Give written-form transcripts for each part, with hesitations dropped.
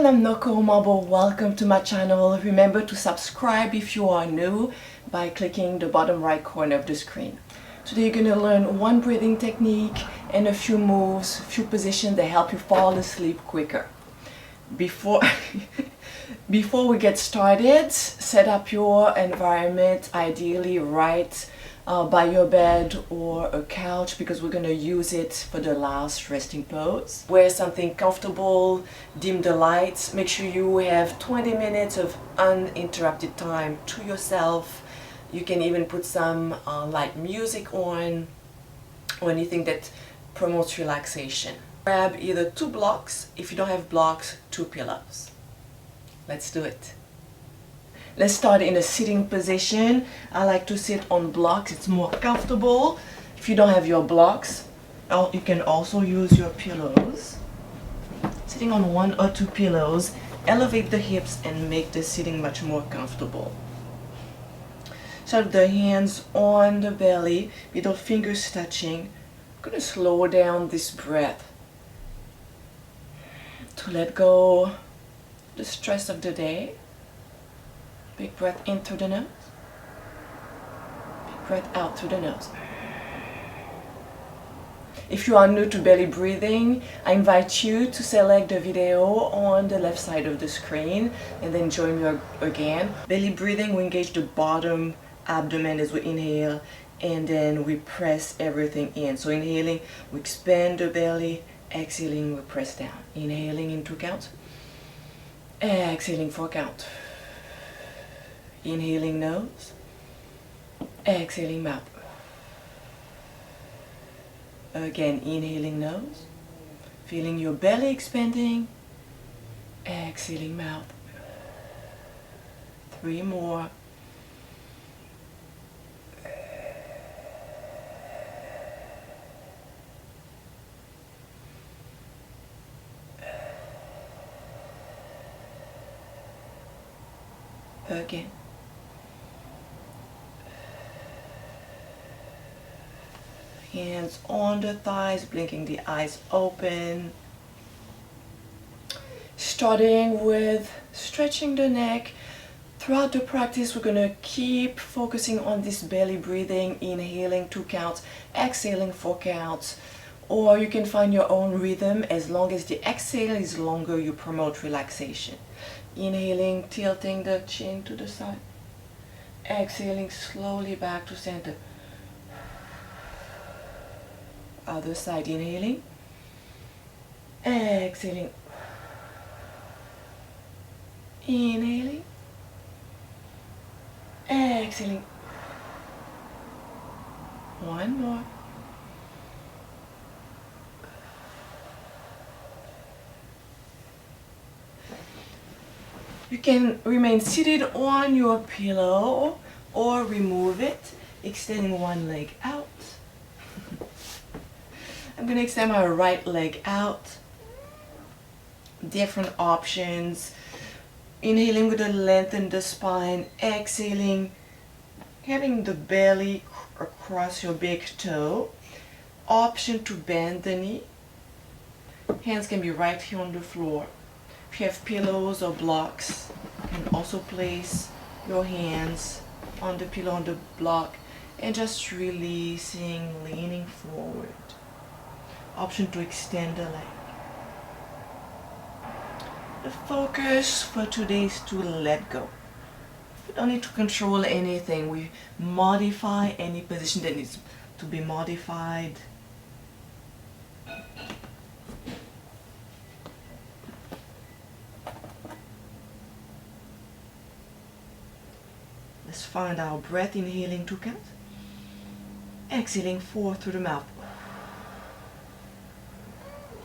I'm Noko Mobile. Welcome to my channel. Remember to subscribe if you are new by clicking the bottom right corner of the screen. Today you're going to learn one breathing technique and a few moves, a few positions that help you fall asleep quicker. Before we get started, set up your environment, ideally right by your bed or a couch, because we're going to use it for the last resting pose. Wear something comfortable, dim the lights, make sure you have 20 minutes of uninterrupted time to yourself. You can even put some light music on or anything that promotes relaxation. Grab either 2 blocks, if you don't have blocks, 2 pillows. Let's do it. Let's start in a sitting position. I like to sit on blocks, it's more comfortable. If you don't have your blocks, you can also use your pillows. Sitting on 1 or 2 pillows, elevate the hips and make the sitting much more comfortable. So the hands on the belly, middle fingers touching. I'm going to slow down this breath to let go the stress of the day. Big breath in through the nose. Big breath out through the nose. If you are new to belly breathing, I invite you to select the video on the left side of the screen and then join me again. Belly breathing, we engage the bottom abdomen as we inhale, and then we press everything in. So inhaling, we expand the belly. Exhaling, we press down. Inhaling in 2 counts. Exhaling 4 counts. Inhaling nose. Exhaling mouth. Again, inhaling nose. Feeling your belly expanding. Exhaling mouth. 3 more. Again. Hands on the thighs, blinking the eyes open. Starting with stretching the neck. Throughout the practice, we're going to keep focusing on this belly breathing, inhaling 2 counts, exhaling 4 counts. Or you can find your own rhythm. As long as the exhale is longer, you promote relaxation. Inhaling, tilting the chin to the side. Exhaling slowly back to center. Other side, inhaling. Exhaling. Inhaling. Exhaling. 1 more. You can remain seated on your pillow or remove it, extending 1 leg out. I'm going to extend my right leg out. Different options. Inhaling with a lengthen the spine, exhaling, having the belly across your big toe. Option to bend the knee. Hands can be right here on the floor. If you have pillows or blocks, you can also place your hands on the pillow, on the block, and just releasing, leaning forward. Option to extend the leg. The focus for today is to let go. We don't need to control anything. We modify any position that needs to be modified. Let's find our breath. Inhaling 2 counts. Exhaling 4 through the mouth.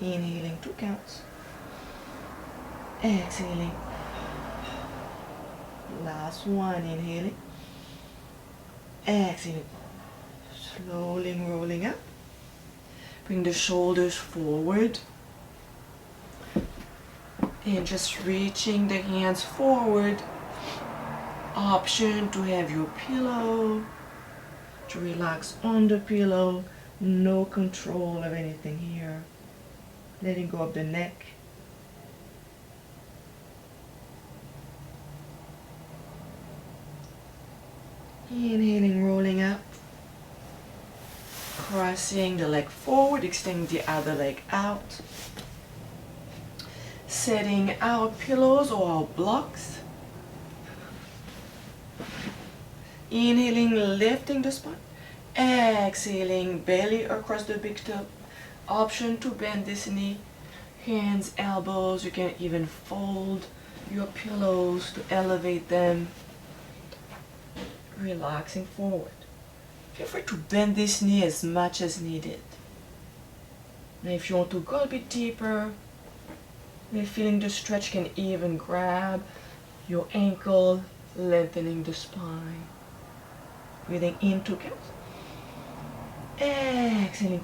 Inhaling 2 counts. Exhaling. Last one. Inhaling. Exhaling. Slowly rolling up. Bring the shoulders forward. And just reaching the hands forward. Option to have your pillow, to relax on the pillow. No control of anything here. Letting go of the neck. Inhaling, rolling up. Crossing the leg forward, extending the other leg out. Setting our pillows or our blocks. Inhaling, lifting the spine. Exhaling, belly across the big toe. Option to bend this knee. Hands, elbows, you can even fold your pillows to elevate them. Relaxing forward. Feel free to bend this knee as much as needed. Now if you want to go a bit deeper, maybe feeling the stretch, can even grab your ankle, lengthening the spine. Breathing in to count. Exhaling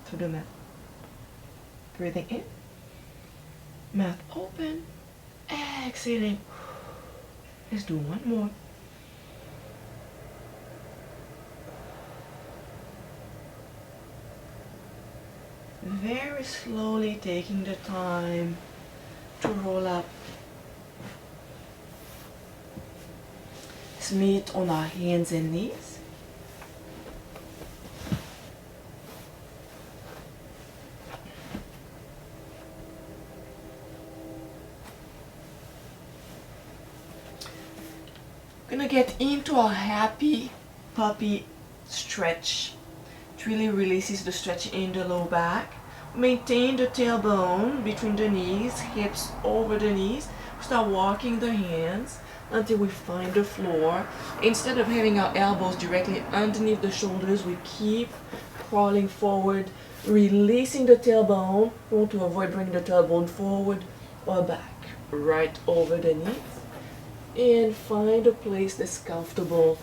through the mouth. Breathing in. Mouth open. Exhaling. Let's do one more. Very slowly taking the time to roll up. Let's meet on our hands and knees. Gonna get into a happy puppy stretch. It really releases the stretch in the low back. Maintain the tailbone between the knees, hips over the knees. Start walking the hands until we find the floor. Instead of having our elbows directly underneath the shoulders, we keep crawling forward, releasing the tailbone. We want to avoid bringing the tailbone forward or back, right over the knees. And find a place that's comfortable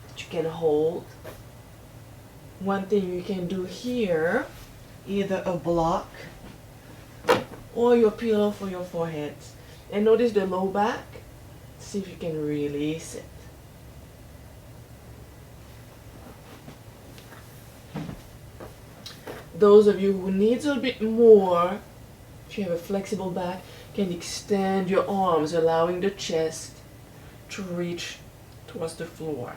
that you can hold. One thing you can do here, either a block or your pillow for your forehead. And notice the low back. See if you can release it. Those of you who needs a bit more, if you have a flexible back, can extend your arms, allowing the chest to reach towards the floor.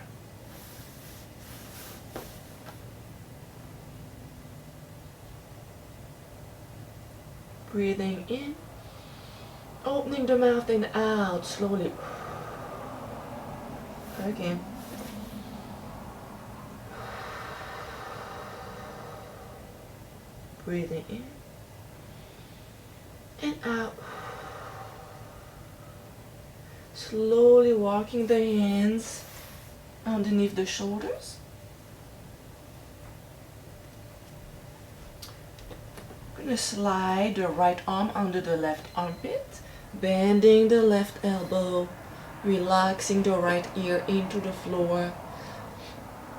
Breathing in, opening the mouth and out slowly. Again. Breathing in and out. Slowly walking the hands underneath the shoulders. I'm going to slide the right arm under the left armpit, bending the left elbow, relaxing the right ear into the floor.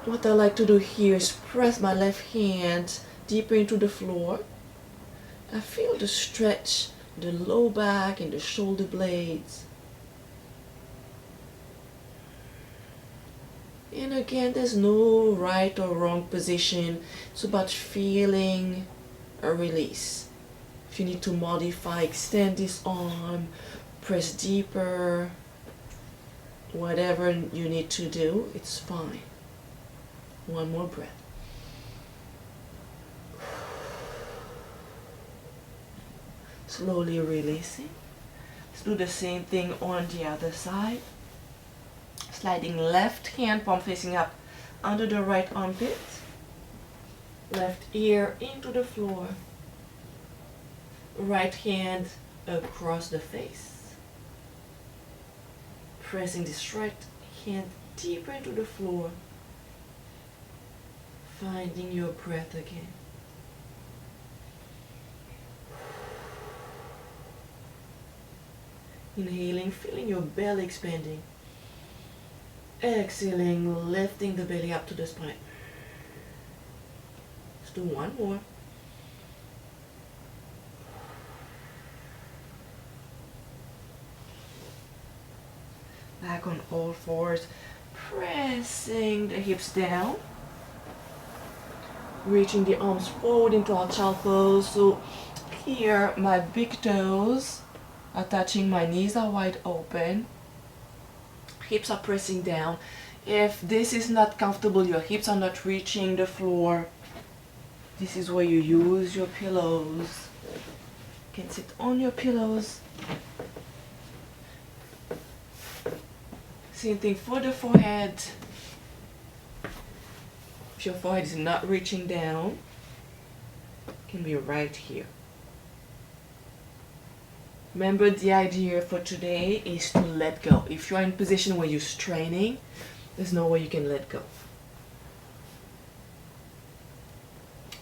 What I like to do here is press my left hand deeper into the floor. I feel the stretch, the low back and the shoulder blades. And again, there's no right or wrong position. It's about feeling a release. If you need to modify, extend this arm, press deeper, whatever you need to do, it's fine. One more breath. Slowly releasing. Let's do the same thing on the other side. Sliding left hand, palm facing up under the right armpit. Left ear into the floor. Right hand across the face. Pressing this right hand deeper into the floor. Finding your breath again. Inhaling, feeling your belly expanding. Exhaling, lifting the belly up to the spine. Let's do one more. Back on all fours, pressing the hips down. Reaching the arms forward into our child pose. So here, my big toes are touching, my knees are wide open. hips are pressing down. If this is not comfortable, your hips are not reaching the floor, this is where you use your pillows. You can sit on your pillows. Same thing for the forehead. If your forehead is not reaching down, it can be right here. Remember, the idea for today is to let go. If you're in a position where you're straining, there's no way you can let go.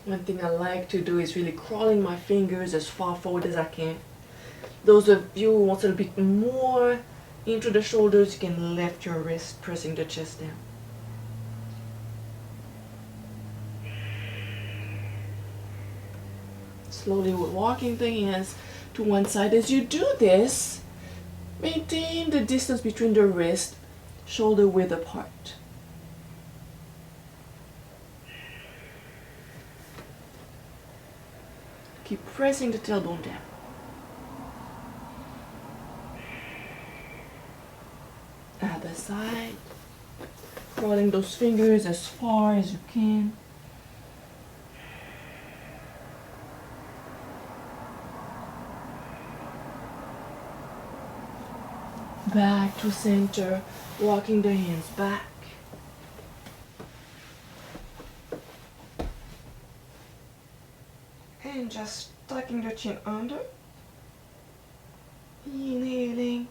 One thing I like to do is really crawling my fingers as far forward as I can. Those of you who want a little bit more into the shoulders, you can lift your wrist, pressing the chest down. Slowly walking the hands to one side. As you do this, maintain the distance between the wrist, shoulder width apart. Keep pressing the tailbone down. Other side. Crawling those fingers as far as you can. Back to center, walking the hands back. And just tucking the chin under. Inhaling.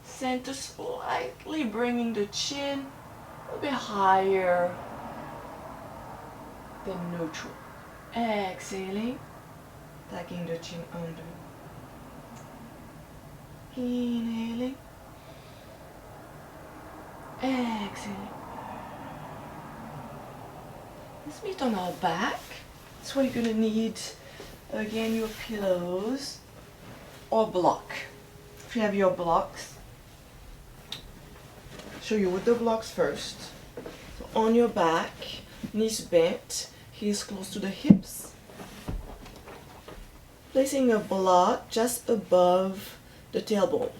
Center slightly, bringing the chin a little bit higher than neutral. Exhaling. Tucking the chin under. Inhaling. Exhaling. Let's meet on our back. That's why you're going to need, again, your pillows or block. If you have your blocks, show you with the blocks first. So on your back, knees bent, heels close to the hips. Placing a block just above the tailbone.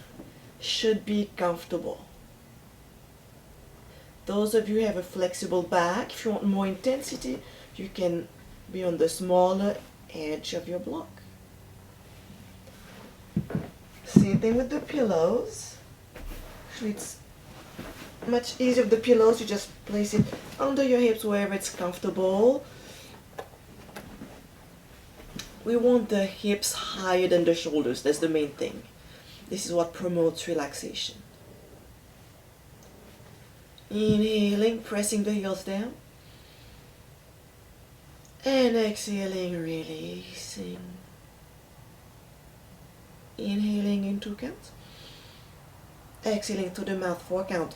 Should be comfortable. Those of you who have a flexible back, if you want more intensity, you can be on the smaller edge of your block. Same thing with the pillows. Actually, it's much easier with the pillows. You just place it under your hips wherever it's comfortable. We want the hips higher than the shoulders. That's the main thing. This is what promotes relaxation. Inhaling, pressing the heels down. And exhaling, releasing. Inhaling in 2 counts. Exhaling to the mouth, 4 count.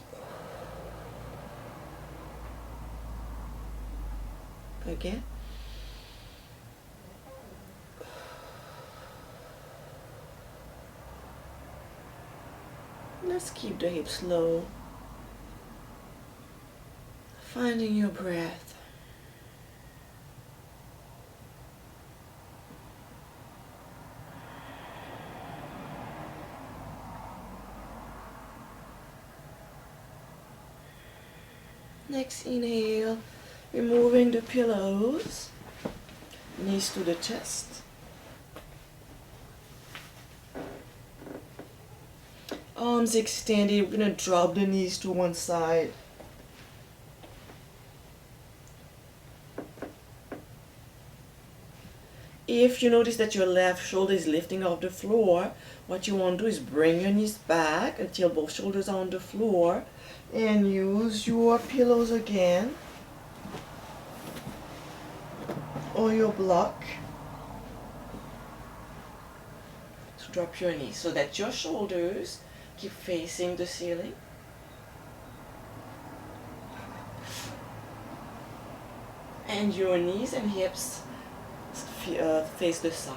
Again. Let's keep the hips low. Finding your breath. Next inhale, removing the pillows, knees to the chest. Arms extended, we're going to drop the knees to one side. If you notice that your left shoulder is lifting off the floor, what you want to do is bring your knees back until both shoulders are on the floor and use your pillows again or your block to drop your knees so that your shoulders keep facing the ceiling. And your knees and hips face the side.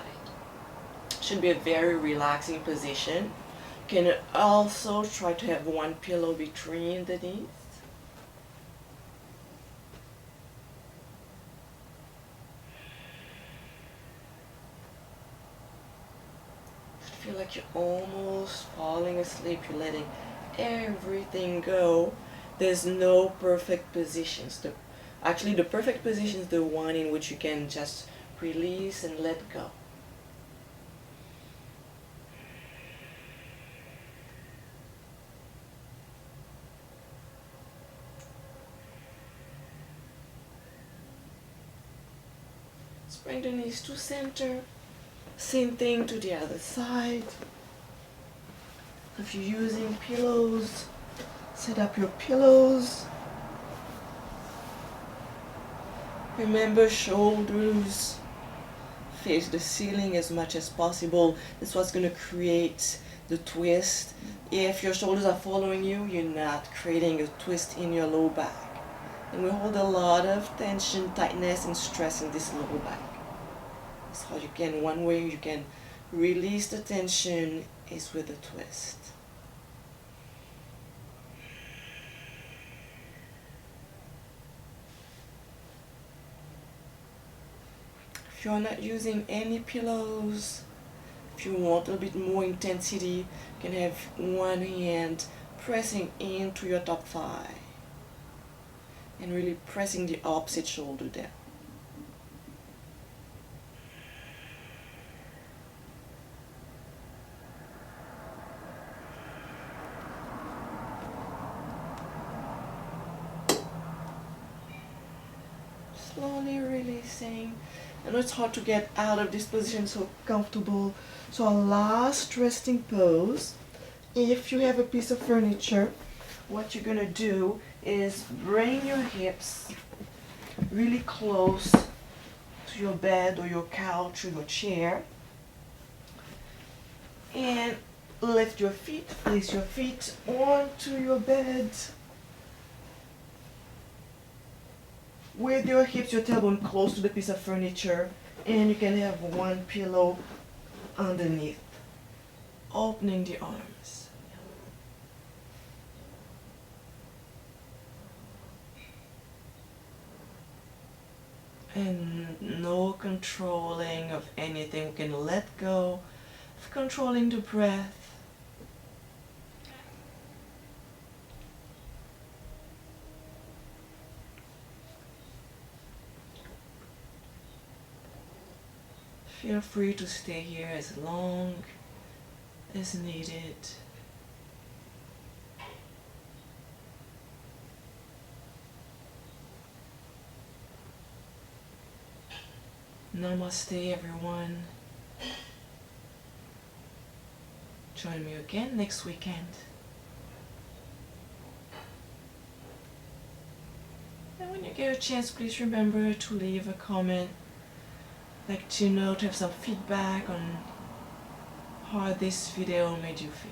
Should be a very relaxing position. You can also try to have one pillow between the knees. Feel like you're almost falling asleep. You're letting everything go. There's no perfect positions. Actually, the perfect position is the one in which you can just release and let go. Bring the knees to center. Same thing to the other side. If you're using pillows, set up your pillows. Remember, shoulders face the ceiling as much as possible. That's what's going to create the twist. If your shoulders are following you, you're not creating a twist in your low back. And we hold a lot of tension, tightness, and stress in this low back. So you can, one way you can release the tension is with a twist. If you're not using any pillows, if you want a little bit more intensity, you can have one hand pressing into your top thigh and really pressing the opposite shoulder down. Slowly releasing. I know it's hard to get out of this position so comfortable. So our last resting pose, if you have a piece of furniture, what you're going to do is bring your hips really close to your bed or your couch or your chair. And lift your feet, place your feet onto your bed. With your hips, your tailbone close to the piece of furniture, and you can have one pillow underneath, opening the arms. And no controlling of anything. We can let go of controlling the breath. Feel free to stay here as long as needed. Namaste, everyone. Join me again next weekend. And when you get a chance, please remember to leave a comment. Like to know, to have some feedback on how this video made you feel.